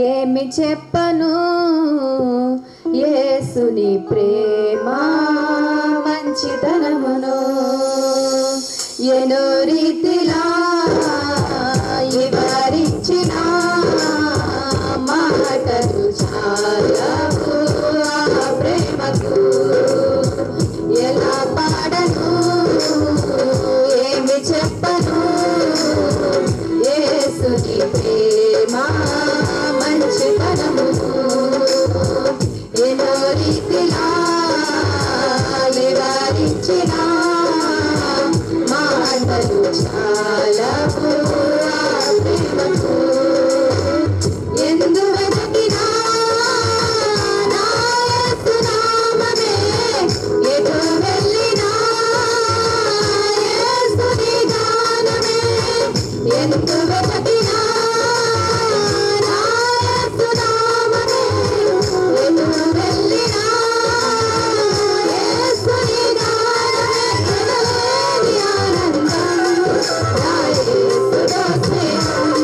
ఏమి చెప్పను యేసుని ప్రేమ మంచితనమును ఎన్నో రీతిలా వివరించిన మాటలు చాలవు ఆ ప్రేమకు ఎలా పాడను ఏమి చెప్పను యేసుని ప్రేమ మంచితనమును ఎన్నో రీతిలా వివరించిన మాటలు చాలవు ఆ ప్రేమకు ఎందు వెతికినా నా యేసు నామమే ఎటు వెళ్ళినా యేసుని గానమే ఎందు వెతికినా నా యేసు నామమే ఎటు వెళ్ళినా యేసుని గానమే ఎనలేని ఆనందం నా యేసుతో స్నేహం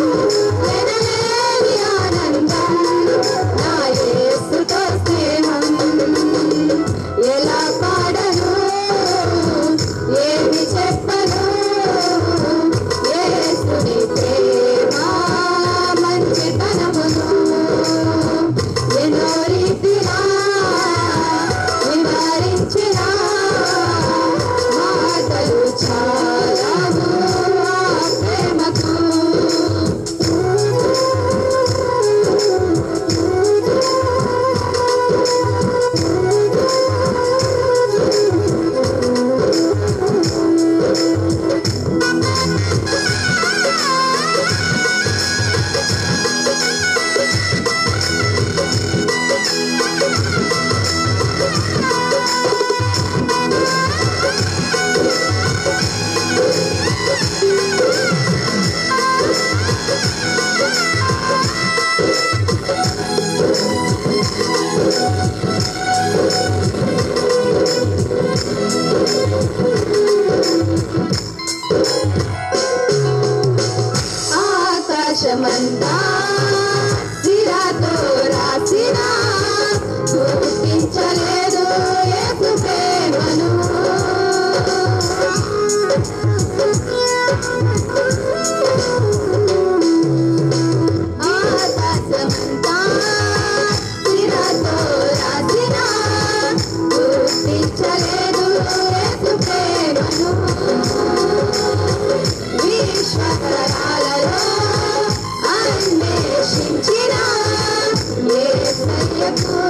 ఎనలేని ఆనందం నా యేసుతో స్నేహం ఎలా పాడను ఏమి చెప్పను యేసుని ప్రేమ మంచితనమును ఎన్నో రీతిలా వివరించిన మాటలు చాలవు ఆ ప్రేమకు ఆకాశమంతా సిరాతో రాసిన గుర్తించలేదు యేసు ప్రేమను ఆకాశమంతా సిరాతో రాసిన గుర్తించలేదు యేసు ప్రేమను విశ్వతరాలలో అన్వేషించిన యేసయ్యకు